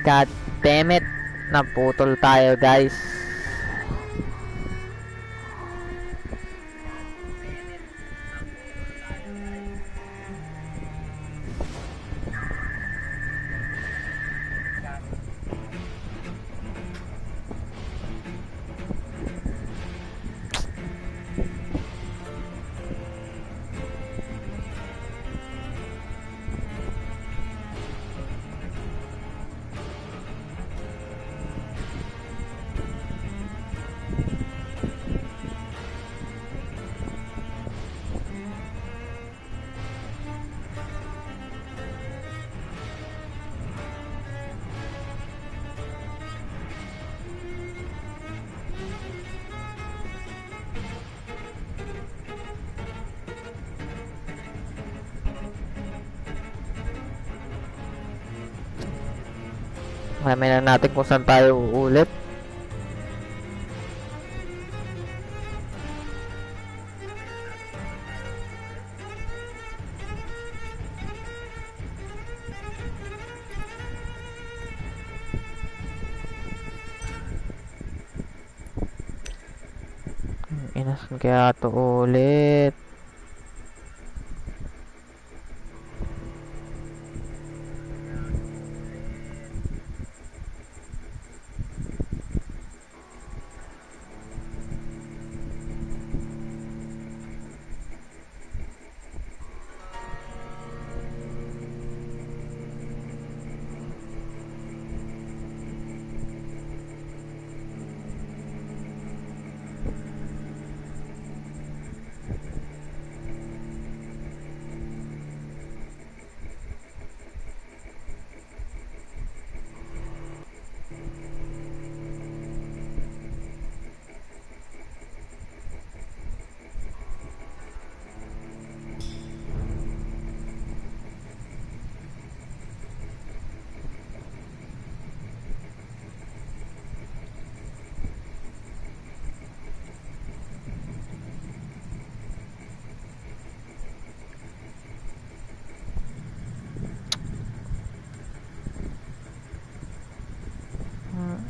God damn it. Naputol tayo, guys. Malaman na natin kung saan tayo uulit. Inasan kaya ito ulit?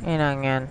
Inang yan.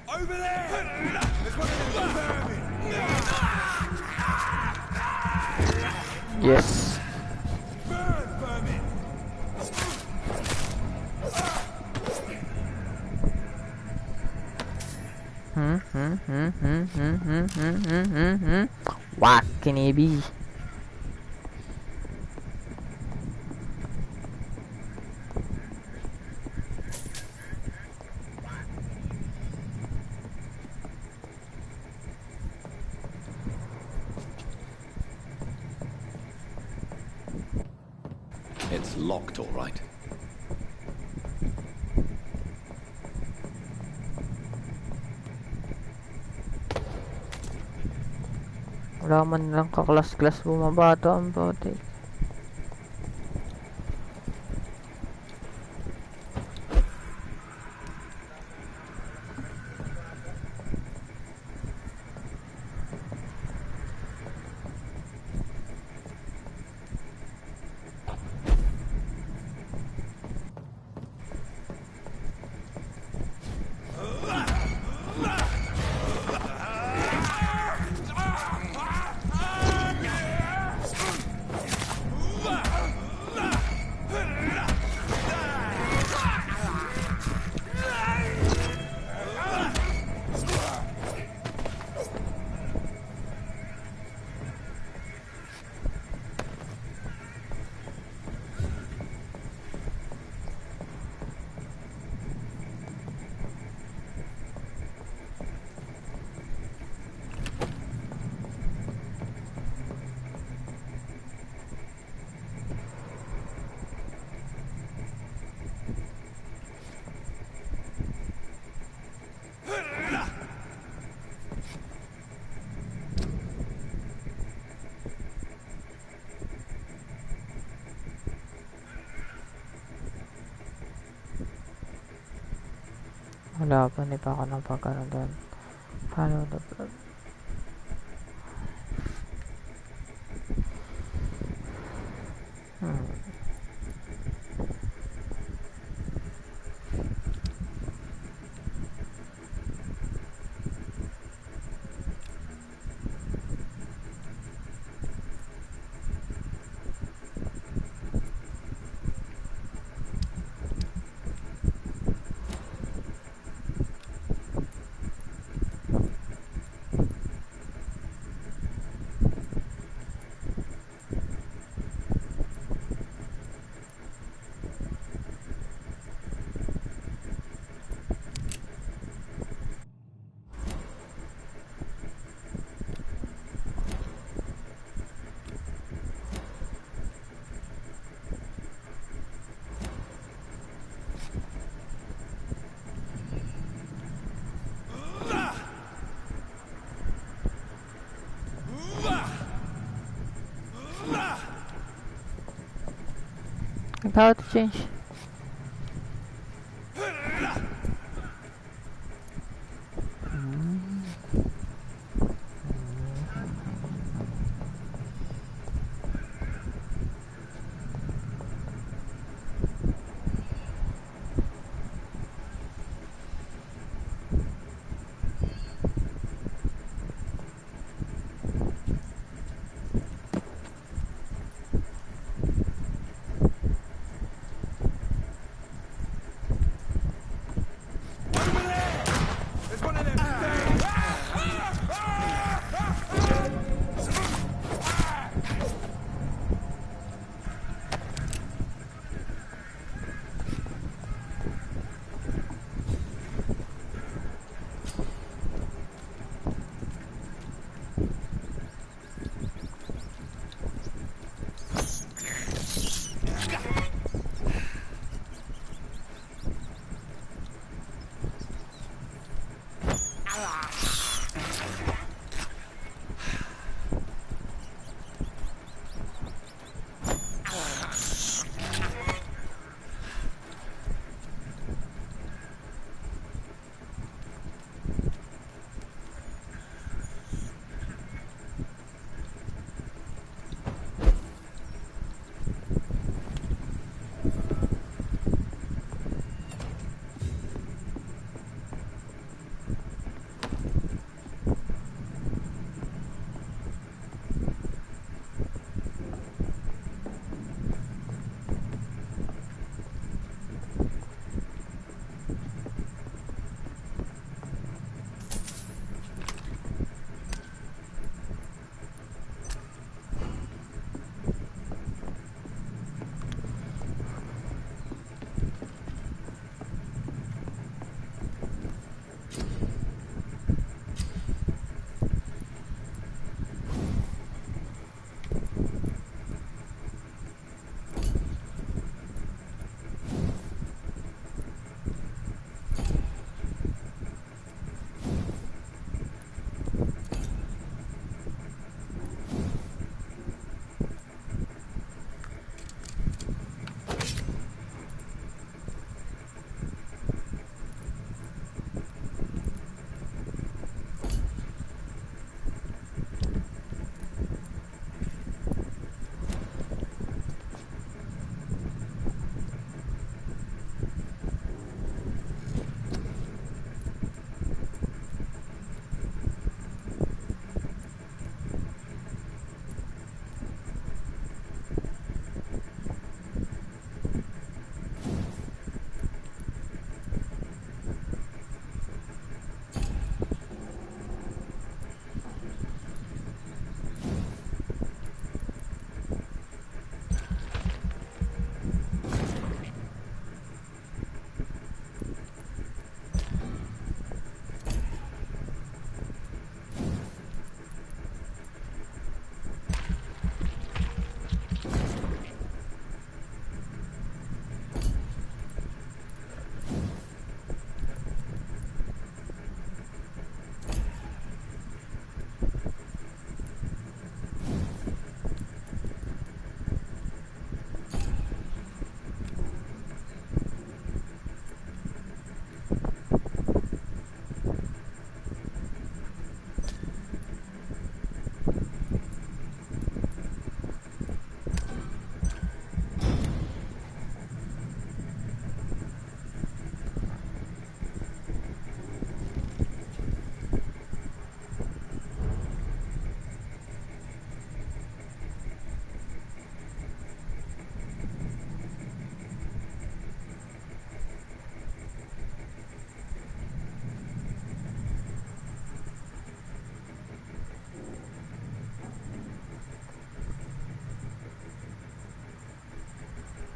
Over there! There's one of them vermin! Yes. Burn, vermin! What can it be? It's locked, all right. Wala man lang kaklas-klas bumabata ang bote. Wala pa, hindi pa ako napagano doon. Follow the how to change.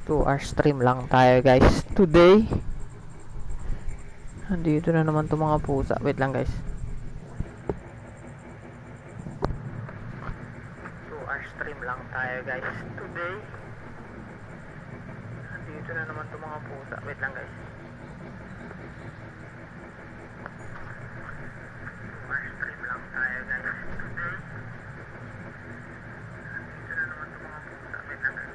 2 hour stream lang tayo guys today. Andito na naman to mga pusa. Wait lang guys. 2 hour stream lang tayo guys today. Andito na naman to mga pusa. Wait lang guys. 2 hour stream lang tayo guys today. Andito na naman to mga pusa. Wait lang guys.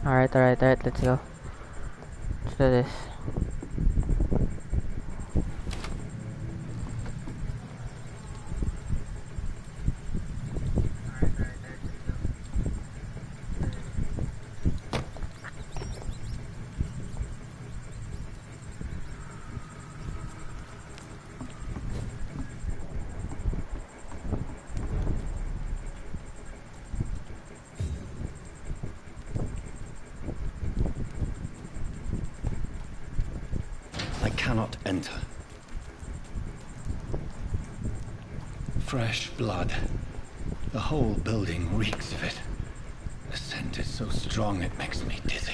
Alright, let's go. Let's do this. I cannot enter. Fresh blood. The whole building reeks of it. The scent is so strong it makes me dizzy.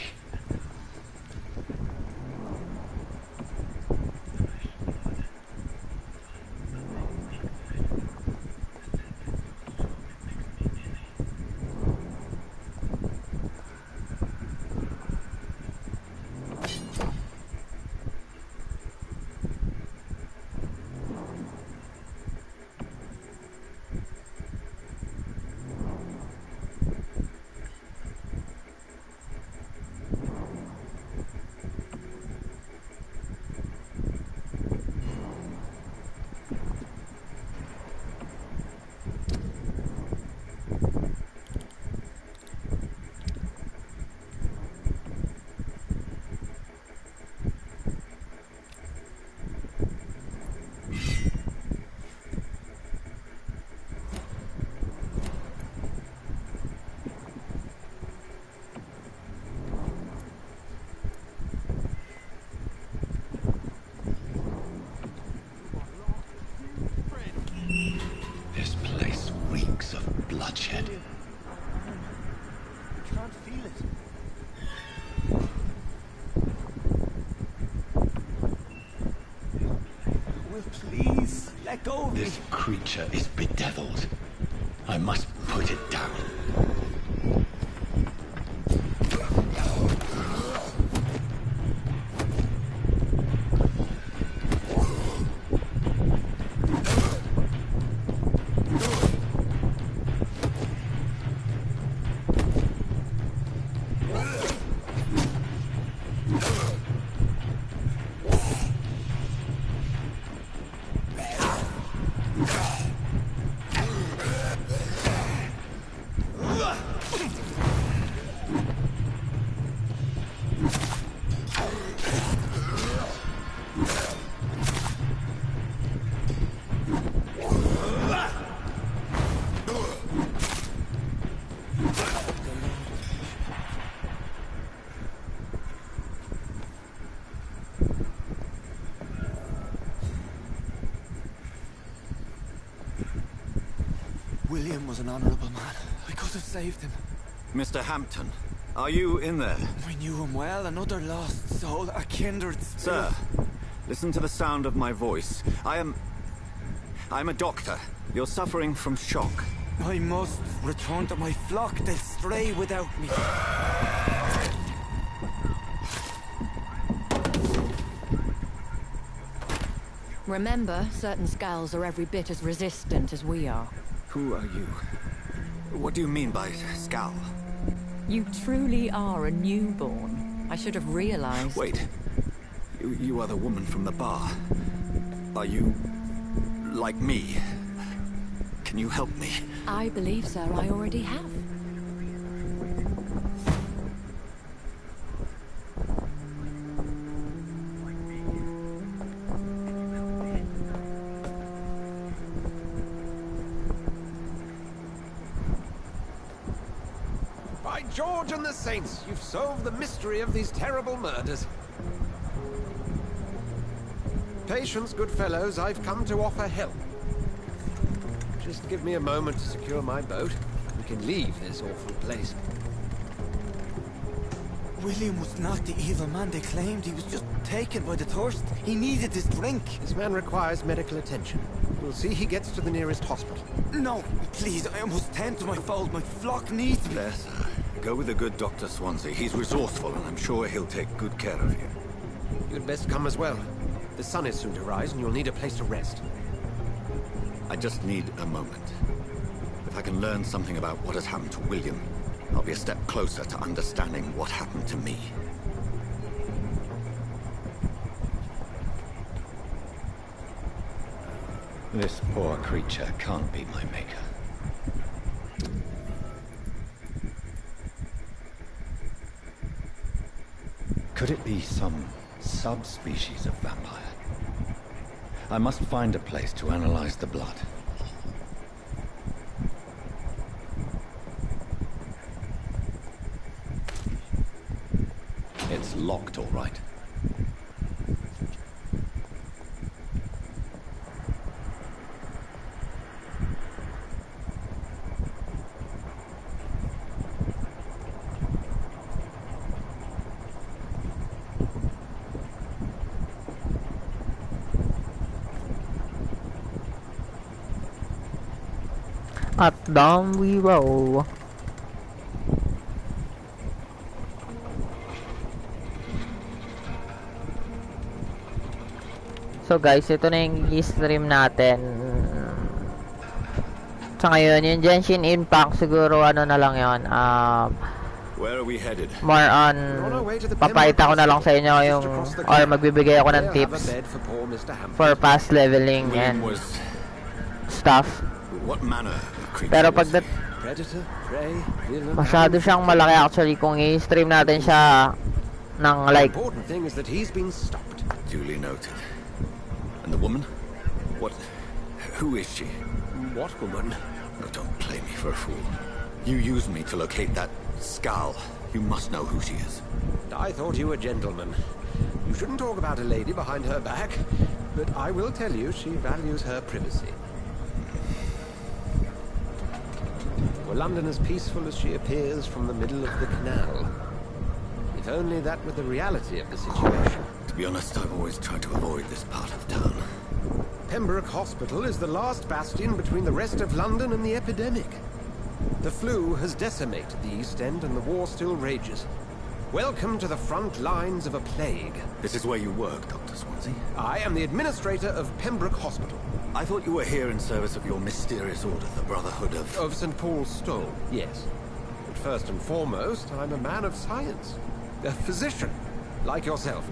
feel it. Will, please, let go of me. This creature is bedeviled. I must put it down. William was an honorable man. I could have saved him. Mr. Hampton, are you in there? I knew him well, another lost soul, a kindred spirit. Sir, listen to the sound of my voice. I'm a doctor. You're suffering from shock. I must return to my flock. They'll stray without me. Remember, certain skulls are every bit as resistant as we are. Who are you? What do you mean by scowl? You truly are a newborn. I should have realized. Wait. You are the woman from the bar. Are you like me? Can you help me? I believe so. I already have. By George and the Saints, you've solved the mystery of these terrible murders. Patience, good fellows, I've come to offer help. Just give me a moment to secure my boat. We can leave this awful place. William was not the evil man they claimed. He was just taken by the thirst. He needed this drink. This man requires medical attention. We'll see he gets to the nearest hospital. No, please, I must tend to my fold. My flock needs me. There, sir. Go with the good Dr. Swansea. He's resourceful, and I'm sure he'll take good care of you. You'd best come as well. The sun is soon to rise, and you'll need a place to rest. I just need a moment. If I can learn something about what has happened to William, I'll be a step closer to understanding what happened to me. This poor creature can't be my maker. Could it be some subspecies of vampire? I must find a place to analyze the blood. It's locked, all right. Up down we roll. So guys, ito na yung i-stream natin. Sa ngayon, yung Genshin Impact siguro ano na lang yon. Where are we headed? More on papakita ko na lang sa inyo yung or magbibigay ako ng tips for fast leveling and stuff. What manner of creature? Pero pag masyado siyang malaki actually kung i-stream natin siya ng like important thing is that he's been stopped. Duly noted. And the woman? What? Who is she? What woman? No, don't play me for a fool. You used me to locate that skull. You must know who she is. I thought you were a gentleman. You shouldn't talk about a lady behind her back, but I will tell you she values her privacy. Were London as peaceful as she appears from the middle of the canal? If only that were the reality of the situation. To be honest, I've always tried to avoid this part of town. Pembroke Hospital is the last bastion between the rest of London and the epidemic. The flu has decimated the East End and the war still rages. Welcome to the front lines of a plague. This is where you work, Dr. Swansea? I am the administrator of Pembroke Hospital. I thought you were here in service of your mysterious order, the Brotherhood of... Of St. Paul's Stole, yes. But first and foremost, I'm a man of science. A physician, like yourself,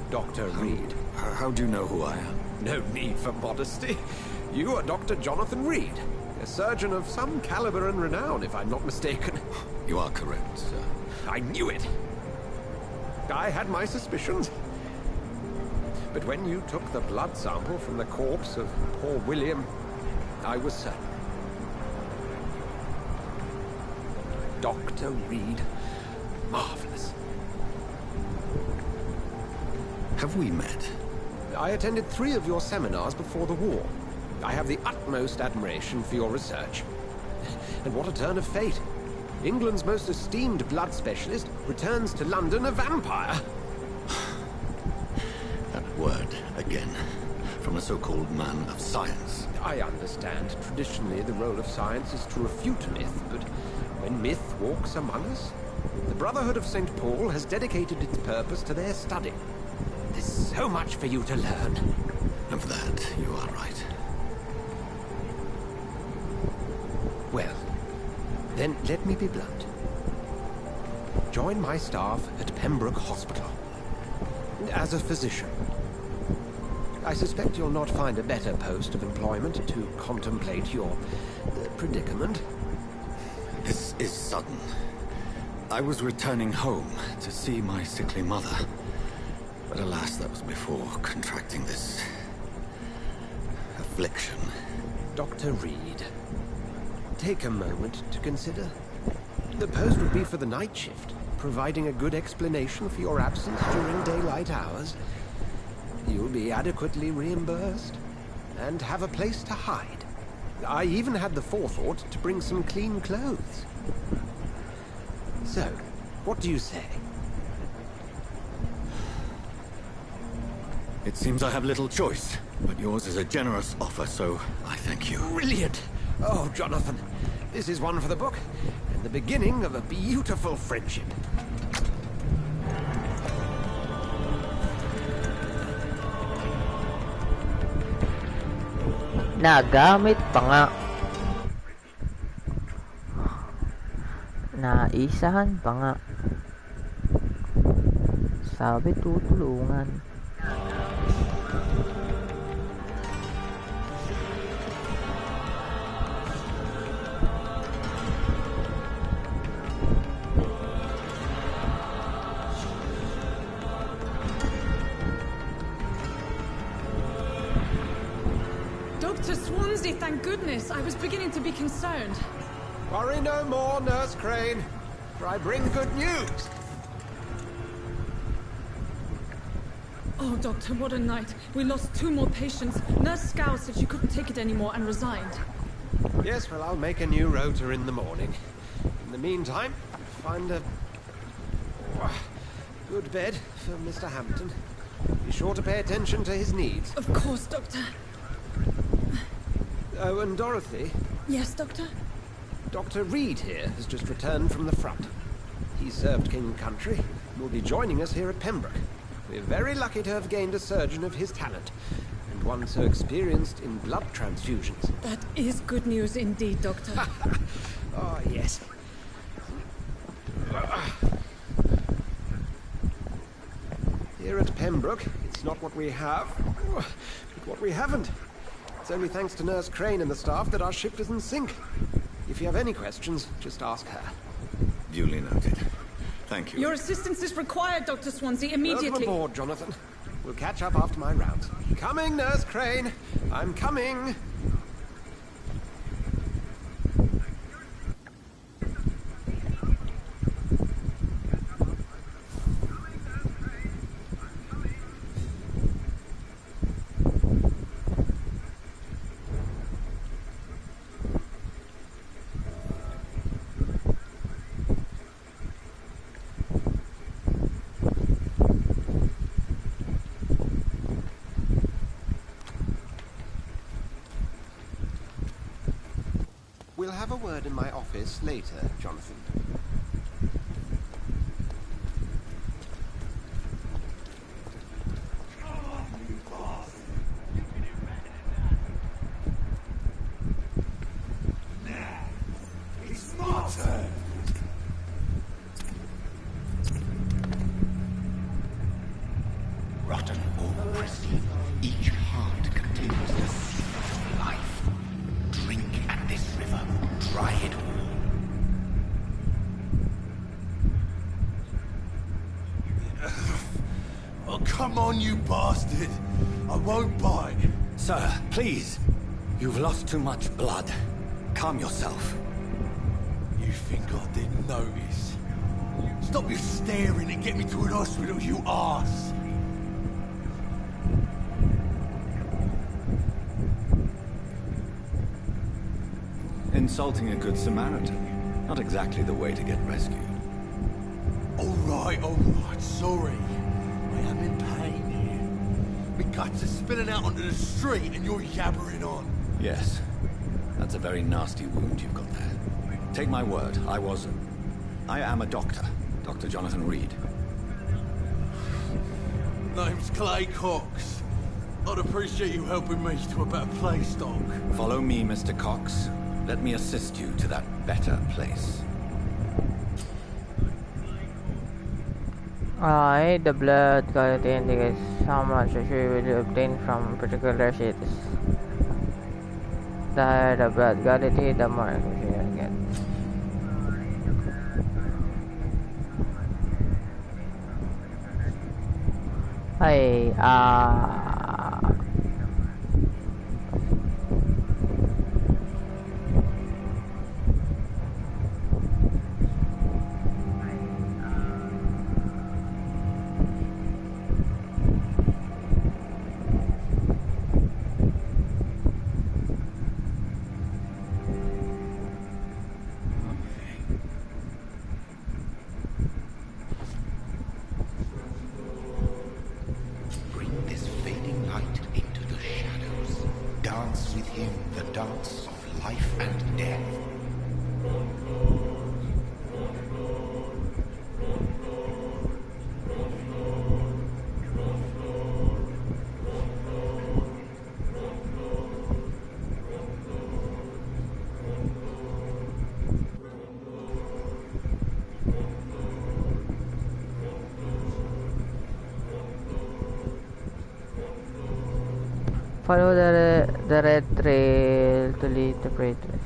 Dr. Reed. How do you know who I am? No need for modesty. You are Dr. Jonathan Reed, a surgeon of some caliber and renown, if I'm not mistaken. You are correct, sir. I knew it. I had my suspicions. But when you took the blood sample from the corpse of poor William, I was certain. Dr. Reed. Marvelous. Have we met? I attended 3 of your seminars before the war. I have the utmost admiration for your research. And what a turn of fate. England's most esteemed blood specialist returns to London a vampire. That word, again. From a so-called man of science. I understand. Traditionally, the role of science is to refute myth, but when myth walks among us, the Brotherhood of St. Paul has dedicated its purpose to their study. There's so much for you to learn. Of that, you are right. Well, then let me be blunt. Join my staff at Pembroke Hospital. As a physician. I suspect you'll not find a better post of employment to contemplate your predicament. This is sudden. I was returning home to see my sickly mother. But alas, that was before contracting this... affliction. Dr. Reed, take a moment to consider. The post would be for the night shift, providing a good explanation for your absence during daylight hours. You'll be adequately reimbursed, and have a place to hide. I even had the forethought to bring some clean clothes. So, what do you say? It seems I have little choice, but yours is a generous offer, so I thank you. Brilliant! Oh, Jonathan, this is one for the book, and the beginning of a beautiful friendship. Nagamit pa nga. Naisahan pa nga. Sabi tutulungan. Dr. Swansea, thank goodness. I was beginning to be concerned. Worry no more, Nurse Crane, for I bring good news. Oh, Doctor, what a night. We lost 2 more patients. Nurse Scow said she couldn't take it anymore and resigned. Yes, well, I'll make a new rota in the morning. In the meantime, find a good bed for Mr. Hampton. Be sure to pay attention to his needs. Of course, Doctor. Oh, and Dorothy, Yes, Doctor? Dr. Reed here has just returned from the front. He served King and Country and will be joining us here at Pembroke. We're very lucky to have gained a surgeon of his talent, and one so experienced in blood transfusions. That is good news indeed, Doctor. Oh, yes. Here at Pembroke, it's not what we have, but what we haven't. It's only thanks to Nurse Crane and the staff that our ship is in sync. If you have any questions, just ask her. Duly noted. Thank you. Your assistance is required, Dr. Swansea, immediately. Welcome aboard, Jonathan. We'll catch up after my rounds. Coming, Nurse Crane. I'm coming. have a word in my office later, Jonathan. It's my turn. Rotten or pristine, each heart contains the secret of life. Drink at this river, try it all. Oh, come on, you bastard. I won't bite. Sir, please. You've lost too much blood. Calm yourself. You think I didn't notice? Stop your staring and get me to an hospital, you arse. Insulting a good Samaritan. Not exactly the way to get rescued. All right, sorry. I am in pain here. My guts are spilling out onto the street and you're yabbering on. Yes. That's a very nasty wound you've got there. Take my word, I am a doctor. Dr. Jonathan Reed. Name's Clay Cox. I'd appreciate you helping me to a better place, Doc. Follow me, Mr. Cox. Let me assist you to that better place. The blood quality indicates how much you will obtain from particular sheets. The higher the blood quality, the more you will get. Bring this fading light into the shadows. Dance with him the dance of life and death. Follow the red trail to lead the prey trail.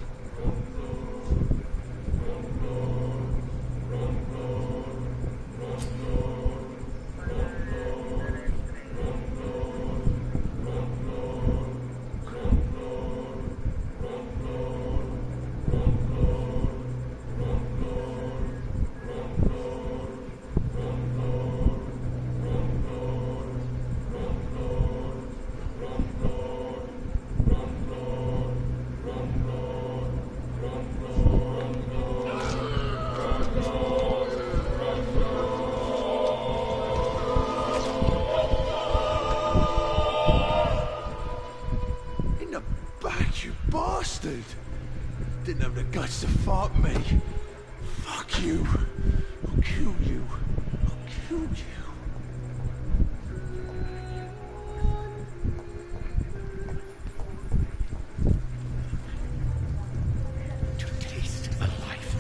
Didn't have the guts to fuck me. Fuck you. I'll kill you. I'll kill you. To taste a life,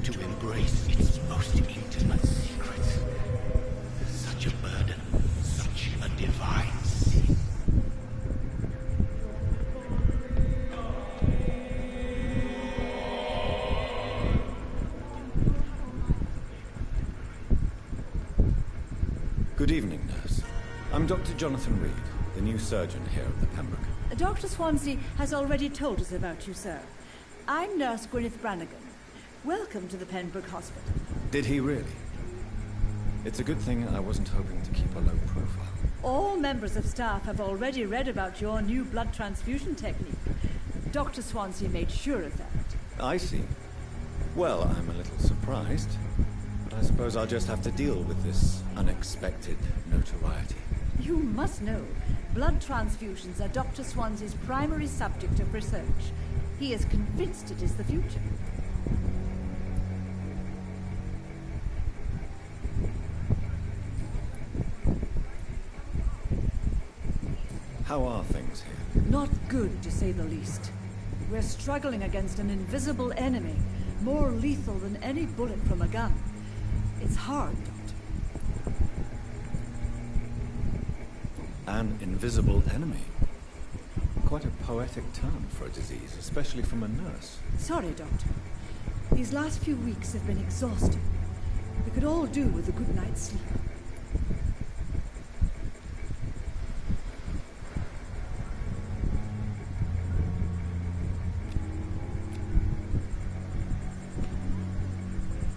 to embrace its most intimate secrets. Such a burden, such a divine sin. Good evening, nurse. I'm Dr. Jonathan Reed, the new surgeon here at the Pembroke. Dr. Swansea has already told us about you, sir. I'm Nurse Gwyneth Brannigan. Welcome to the Pembroke Hospital. Did he really? It's a good thing I wasn't hoping to keep a low profile. All members of staff have already read about your new blood transfusion technique. Dr. Swansea made sure of that. I see. Well, I'm a little surprised, but I suppose I'll just have to deal with this unexpected notoriety. You must know, blood transfusions are Dr. Swansea's primary subject of research. He is convinced it is the future. How are things here? Not good, to say the least. We're struggling against an invisible enemy, more lethal than any bullet from a gun. It's hard, Doctor. An invisible enemy? Quite a poetic term for a disease, especially from a nurse. Sorry, Doctor. These last few weeks have been exhausting. We could all do with a good night's sleep.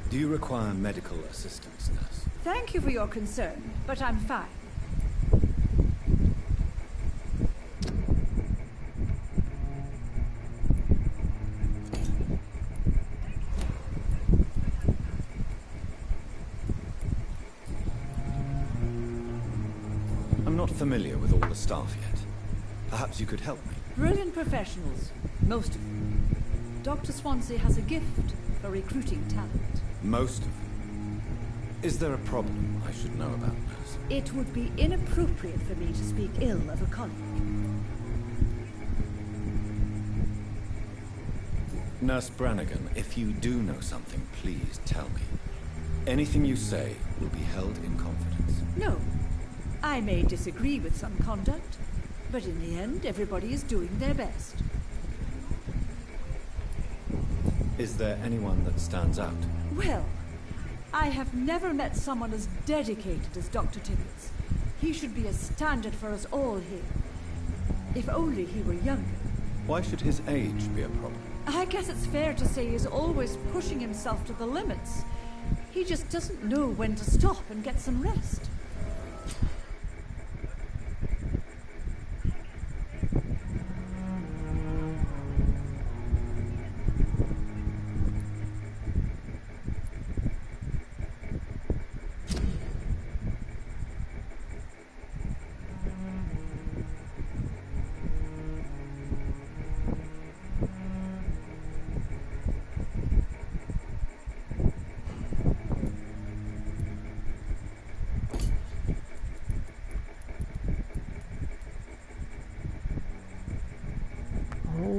Do you require medical assistance, nurse? Thank you for your concern, but I'm fine. I'm not familiar with all the staff yet. Perhaps you could help me. Brilliant professionals, most of them. Dr. Swansea has a gift for recruiting talent. Most of them. Is there a problem I should know about, nurse? It would be inappropriate for me to speak ill of a colleague. Nurse Brannigan, if you do know something, please tell me. Anything you say will be held in confidence. No. I may disagree with some conduct, but in the end, everybody is doing their best. Is there anyone that stands out? Well, I have never met someone as dedicated as Dr. Tibbets. He should be a standard for us all here. If only he were younger. Why should his age be a problem? I guess it's fair to say he's always pushing himself to the limits. He just doesn't know when to stop and get some rest.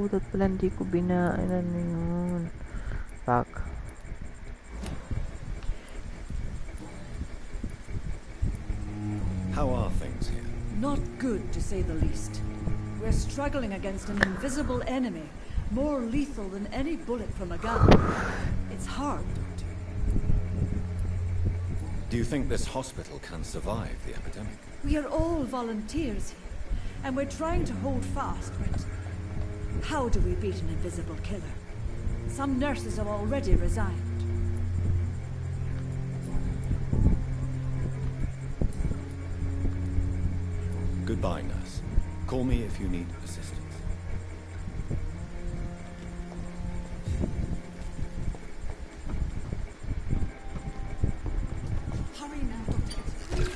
Dapat pala hindi ko binainan yun. Fuck. How are things here? Not good, to say the least. We're struggling against an invisible enemy, more lethal than any bullet from a gun. It's hard, Doctor. Do you think this hospital can survive the epidemic? We are all volunteers here, and we're trying to hold fast, but how do we beat an invisible killer? Some nurses have already resigned. Goodbye, nurse. Call me if you need assistance. Hurry now, Doctor.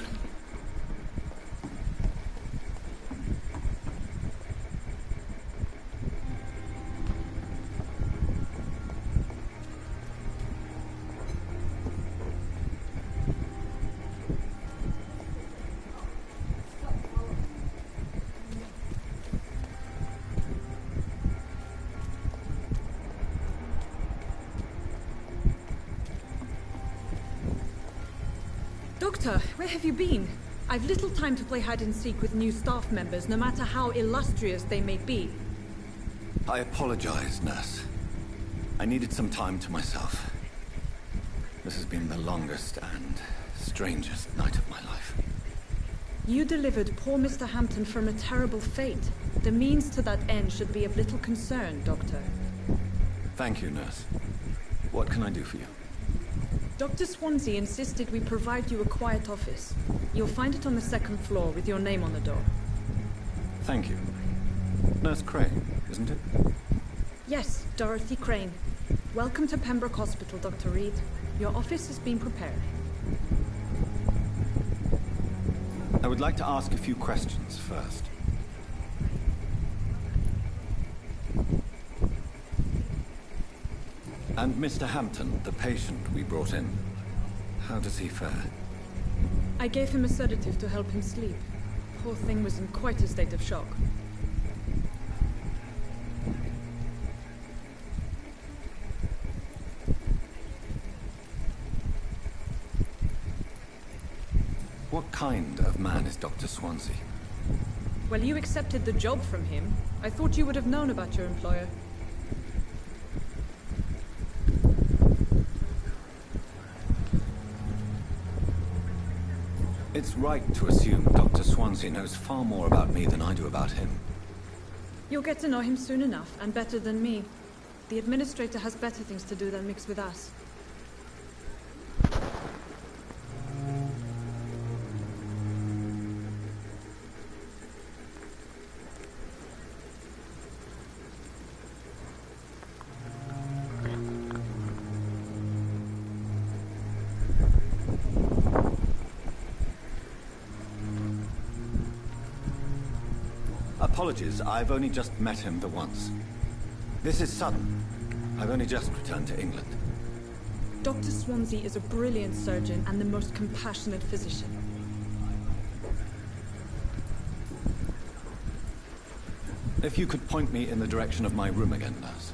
Doctor, where have you been? I've little time to play hide-and-seek with new staff members, no matter how illustrious they may be. I apologize, nurse. I needed some time to myself. This has been the longest and strangest night of my life. You delivered poor Mr. Hampton from a terrible fate. The means to that end should be of little concern, Doctor. Thank you, nurse. What can I do for you? Dr. Swansea insisted we provide you a quiet office. You'll find it on the second floor with your name on the door. Thank you. Nurse Crane, isn't it? Yes, Dorothy Crane. Welcome to Pembroke Hospital, Dr. Reed. Your office has been prepared. I would like to ask a few questions first. And Mr. Hampton, the patient we brought in, how does he fare? I gave him a sedative to help him sleep. Poor thing was in quite a state of shock. What kind of man is Dr. Swansea? Well, you accepted the job from him. I thought you would have known about your employer. It's right to assume Dr. Swansea knows far more about me than I do about him. You'll get to know him soon enough, and better than me. The administrator has better things to do than mix with us. Apologies, I've only just met him the once. This is sudden. I've only just returned to England. Dr. Swansea is a brilliant surgeon and the most compassionate physician. If you could point me in the direction of my room again, nurse.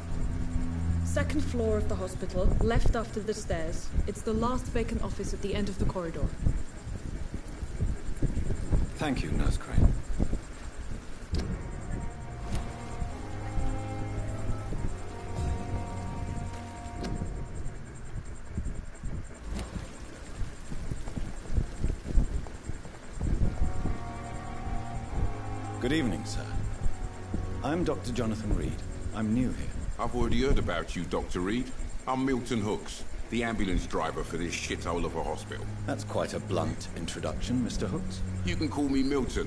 Second floor of the hospital, left after the stairs. It's the last vacant office at the end of the corridor. Thank you, Nurse Crane. Good evening, sir. I'm Dr. Jonathan Reed. I'm new here. I've already heard about you, Dr. Reed. I'm Milton Hooks, the ambulance driver for this shithole of a hospital. That's quite a blunt introduction, Mr. Hooks. You can call me Milton.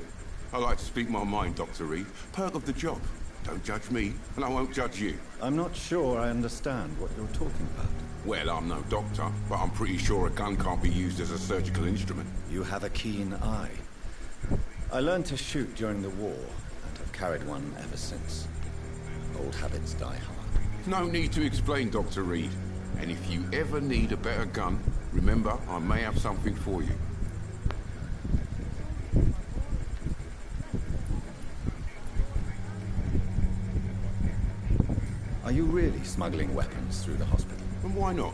I like to speak my mind, Dr. Reed. Perk of the job. Don't judge me, and I won't judge you. I'm not sure I understand what you're talking about. Well, I'm no doctor, but I'm pretty sure a gun can't be used as a surgical instrument. You have a keen eye. I learned to shoot during the war, and have carried one ever since. Old habits die hard. No need to explain, Dr. Reed. And if you ever need a better gun, remember, I may have something for you. Are you really smuggling weapons through the hospital? And why not?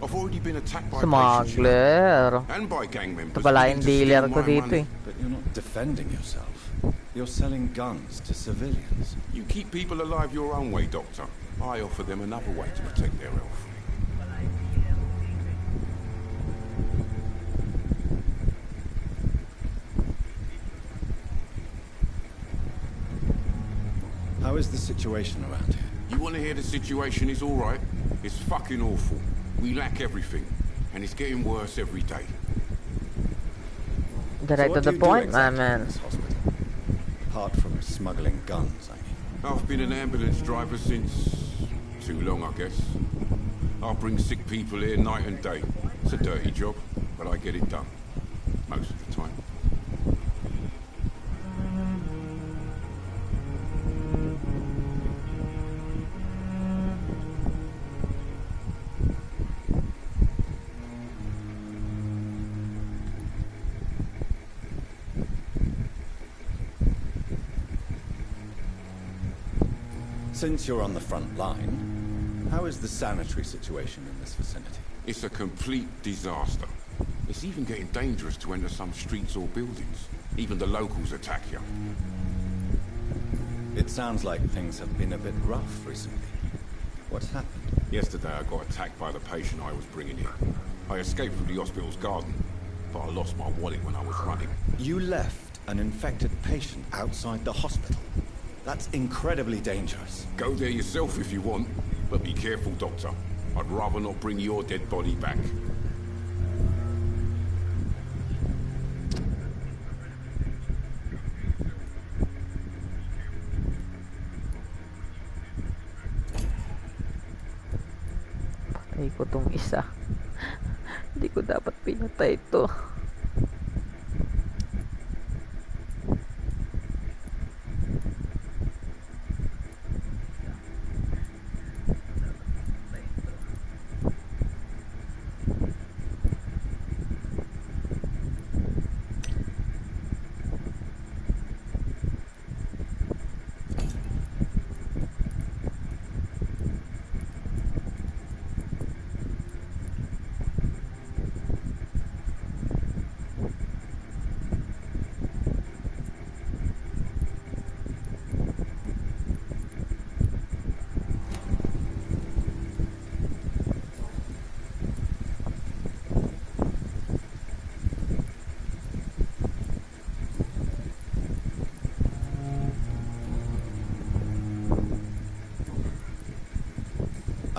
I've already been attacked by Smuggler. patients and by gang members. Ito pala yung willing to steal dealer ko my dito money. eh. But you're not defending yourself. You're selling guns to civilians. You keep people alive your own way, Doctor. I offer them another way to protect their health. How is the situation around here? You want to hear the situation is all right? It's fucking awful. We lack everything, and it's getting worse every day. Direct to what do the you do point, my exactly in man. this hospital? Apart from smuggling guns, I mean. I've been an ambulance driver since... too long, I guess. I bring sick people here night and day. It's a dirty job, but I get it done. Most of the time. Since you're on the front line, how is the sanitary situation in this vicinity? It's a complete disaster. It's even getting dangerous to enter some streets or buildings. Even the locals attack you. It sounds like things have been a bit rough recently. What's happened? Yesterday I got attacked by the patient I was bringing in. I escaped through the hospital's garden, but I lost my wallet when I was running. You left an infected patient outside the hospital. That's incredibly dangerous. Go there yourself if you want, but be careful, Doctor. I'd rather not bring your dead body back. Patay ko tong isa. Hindi ko dapat pinatay to.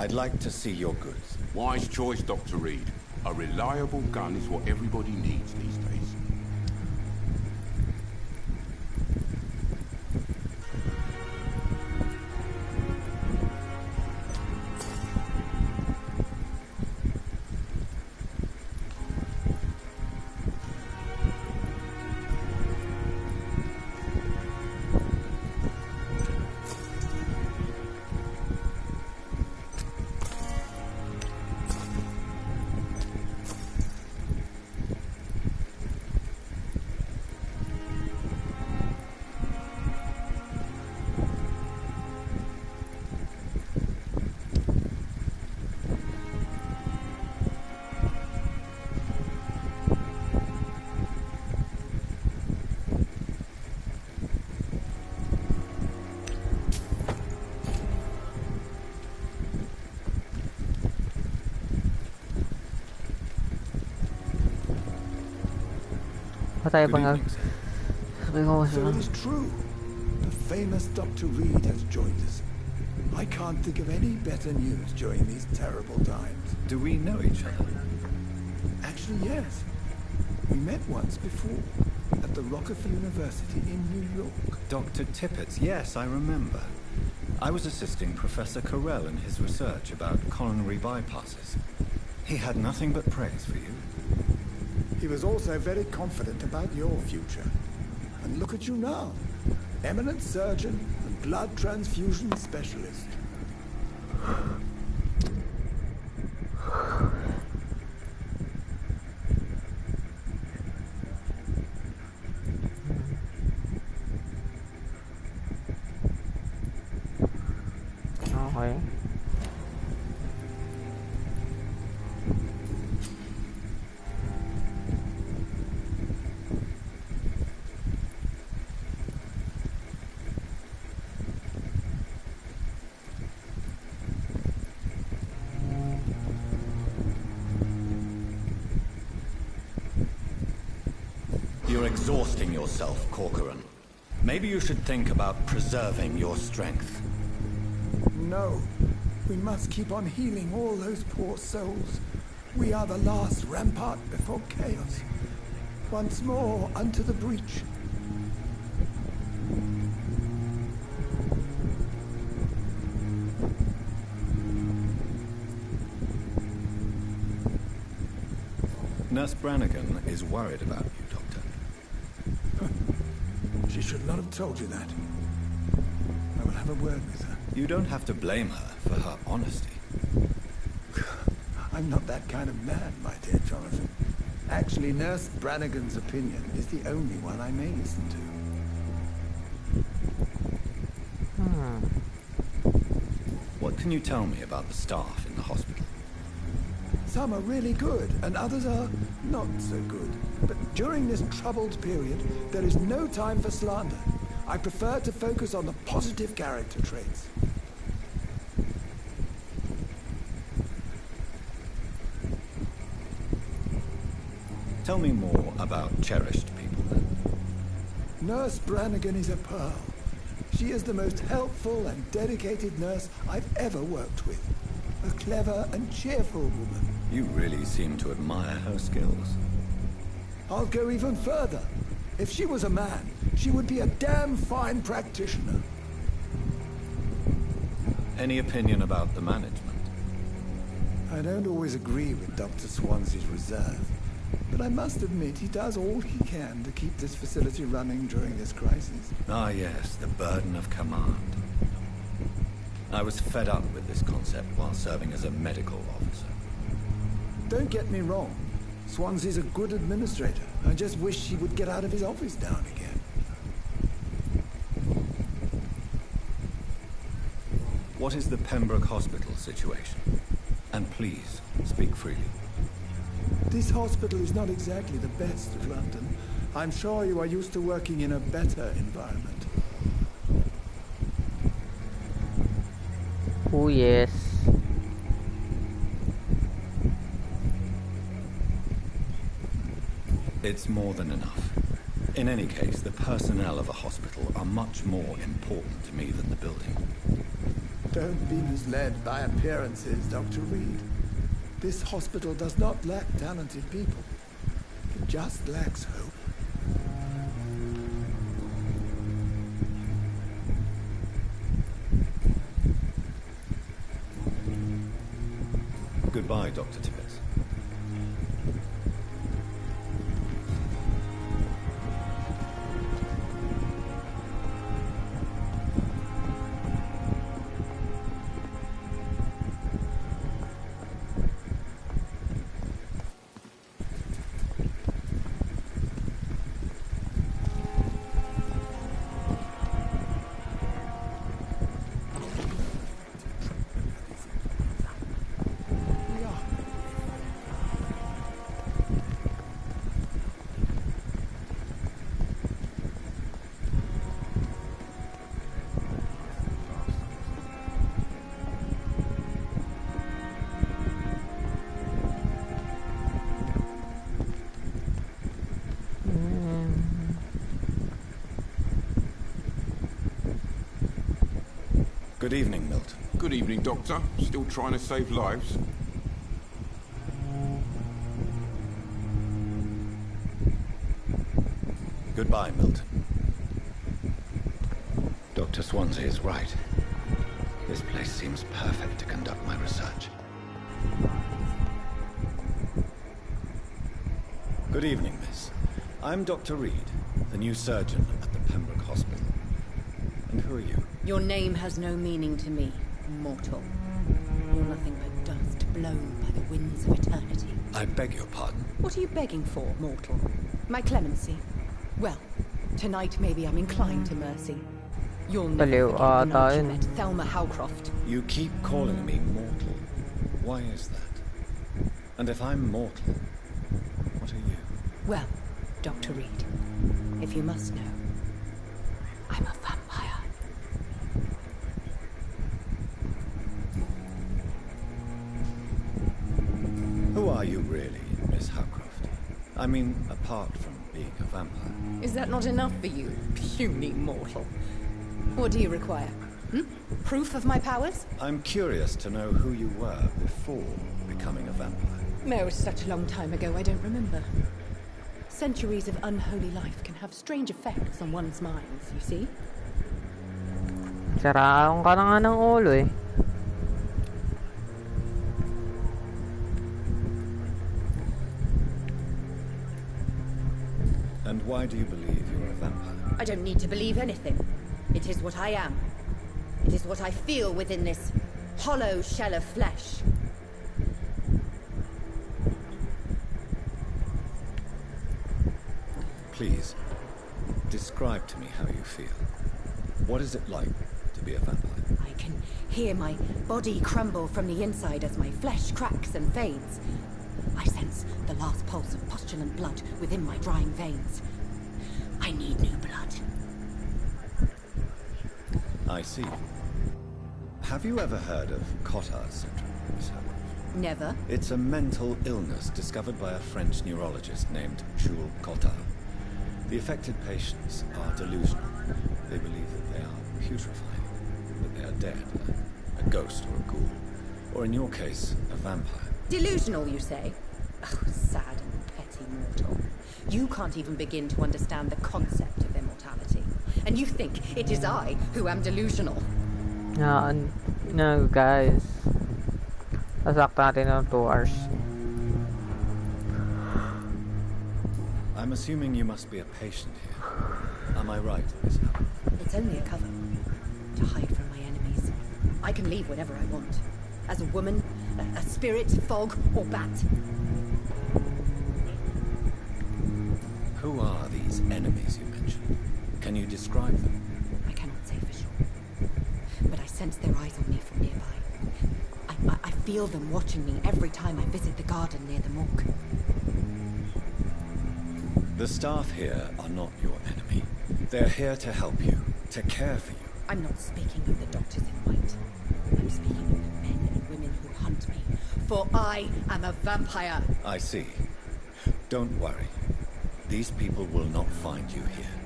I'd like to see your goods. Wise choice, Dr. Reed. A reliable gun is what everybody needs these days. Patay pa nga. So it is true. The famous Dr. Reed has joined us. I can't think of any better news during these terrible times. Do we know each other? Actually, yes. We met once before at the Rockefeller University in New York. Dr. Tippett's, yes, I remember. I was assisting Professor Carell in his research about coronary bypasses. He had nothing but praise for you. He was also very confident about your future. And look at you now. Eminent surgeon and blood transfusion specialist. Okay. You're exhausting yourself, Corcoran. Maybe you should think about preserving your strength. No. We must keep on healing all those poor souls. We are the last rampart before chaos. Once more unto the breach. Nurse Brannigan is worried about you, Doctor. She should not have told you that. I will have a word with her. You don't have to blame her for her honesty. I'm not that kind of man, my dear Jonathan. Actually, Nurse Brannigan's opinion is the only one I may listen to. What can you tell me about the staff in the hospital? Some are really good, and others are not so good. But during this troubled period, there is no time for slander. I prefer to focus on the positive character traits. Tell me more about cherished people, then. Nurse Brannigan is a pearl. She is the most helpful and dedicated nurse I've ever worked with. A clever and cheerful woman. You really seem to admire her skills. I'll go even further. If she was a man, she would be a damn fine practitioner. Any opinion about the management? I don't always agree with Dr. Swansea's reserve, but I must admit he does all he can to keep this facility running during this crisis. Ah, yes, the burden of command. I was fed up with this concept while serving as a medical officer. Don't get me wrong. Swansea's a good administrator. I just wish he would get out of his office now and again. What is the Pembroke Hospital situation? And please, speak freely. This hospital is not exactly the best of London. I'm sure you are used to working in a better environment. Oh, yes. It's more than enough. In any case, the personnel of a hospital are much more important to me than the building. Don't be misled by appearances, Dr. Reed. This hospital does not lack talented people. It just lacks hope. Goodbye, Dr. Tibbets. Good evening, Milton. Good evening, Doctor. Still trying to save lives? Goodbye, Milton. Dr. Swansea is right. This place seems perfect to conduct my research. Good evening, miss. I'm Dr. Reed, the new surgeon at the Pembroke Hospital. And who are you? Your name has no meaning to me, mortal. You're nothing but dust blown by the winds of eternity. I beg your pardon? What are you begging for, mortal? My clemency? Well, tonight maybe I'm inclined to mercy. You'll never forget the night you met Thelma Howcroft. You keep calling me mortal. Why is that? And if I'm mortal, what are you? Well, Dr. Reed, if you must know, I'm a vampire. Who are you really, Miss Howcroft? I mean, apart from being a vampire. Is that not enough for you, puny mortal? What do you require? Proof of my powers? I'm curious to know who you were before becoming a vampire. No, such a long time ago I don't remember. Centuries of unholy life can have strange effects on one's minds, you see? Saraon ka na nga ng ulo eh. And why do you believe you're a vampire? I don't need to believe anything. It is what I am. It is what I feel within this hollow shell of flesh. Please, describe to me how you feel. What is it like to be a vampire? I can hear my body crumble from the inside as my flesh cracks and fades. I sense the last pulse of postulant blood within my drying veins. I need new blood. I see. Have you ever heard of Cotard's syndrome, Miss Howcroft? Never. It's a mental illness discovered by a French neurologist named Jules Cotard. The affected patients are delusional. They believe that they are putrefying, that they are dead, a ghost or a ghoul, or in your case, a vampire. Delusional, you say? Oh, sad and petty mortal. You can't even begin to understand the concept of immortality. And you think it is I who am delusional. No, guys. Nasakta natin ng 2 hours. I'm assuming you must be a patient here. Am I right, Miss Howcroft? It's only a cover. To hide from my enemies. I can leave whenever I want. As a woman, a spirit, fog, or bat. Who are these enemies you mentioned? Can you describe them? I cannot say for sure. But I sense their eyes on me from nearby. I feel them watching me every time I visit the garden near the morgue. The staff here are not your enemy. They're here to help you, to care for you. I'm not speaking of the doctors in white. I'm speaking of the men and women who hunt me. For I am a vampire. I see. Don't worry. These people will not find you here.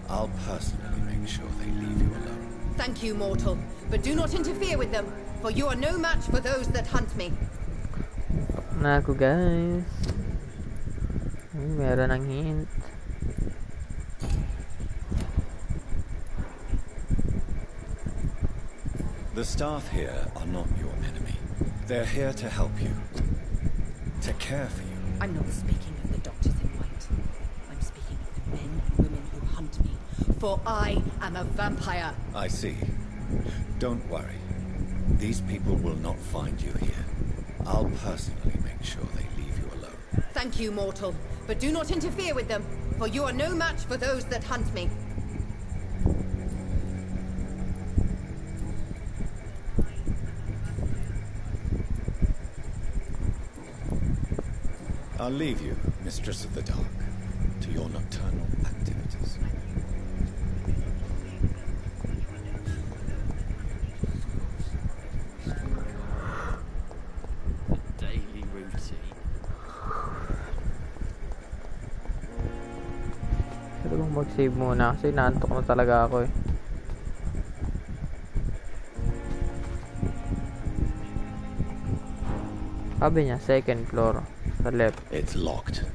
I'll personally make sure they leave you alone. Thank you, mortal, but do not interfere with them, for you are no match for those that hunt me. Na ako, guys. Meron ng hint. The staff here are not your enemy. They're here to help you. To care for you. I'm not speaking of the doctors in white. I'm speaking of the men and women who hunt me. For I am a vampire. I see. Don't worry. These people will not find you here. I'll personally make sure they leave you alone. Thank you, mortal, but do not interfere with them, for you are no match for those that hunt me. I'll leave you, Mistress of the Dark, to your nocturnal activities. Daily routine. Pwede kong mag-save muna kasi naantok na talaga ako eh. Sabi niya, second floor. Sa left. It's locked.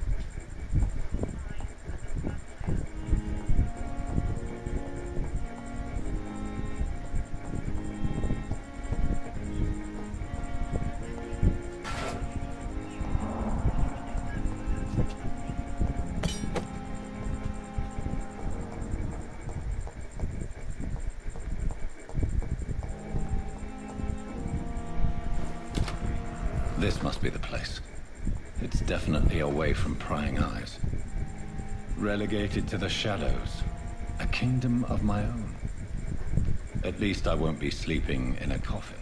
This must be the place. It's definitely away from prying eyes. Relegated to the shadows. A kingdom of my own. At least I won't be sleeping in a coffin.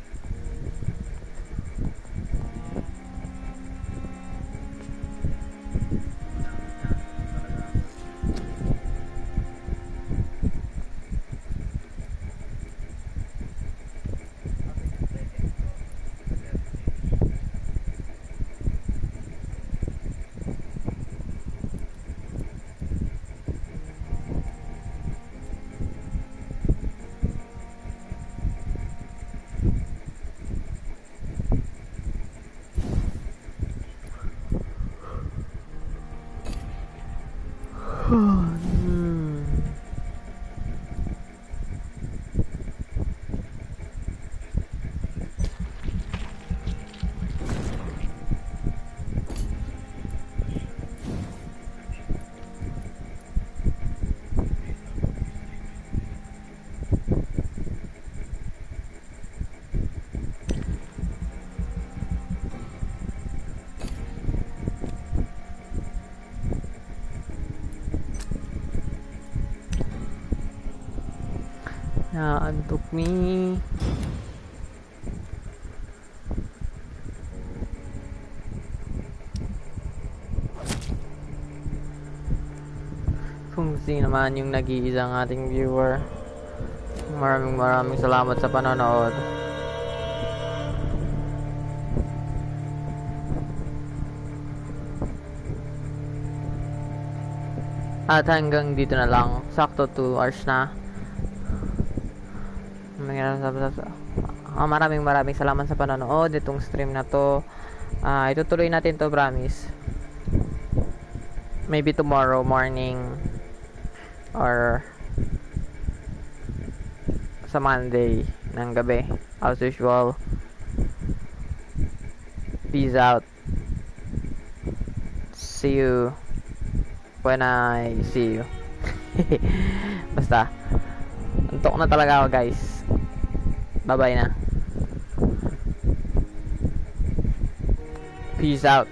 Naantok me. Kung sino naman yung nag-iisang ating viewer, maraming salamat sa panonood. At hanggang dito na lang. Sakto 2 hours na. Maraming salamat sa panonood itong stream na to. Itutuloy natin to, promise. Maybe tomorrow morning or sa Monday ng gabi, as usual. Peace out. See you when I see you. Basta antok na talaga ako, guys. Bye bye na. Peace out.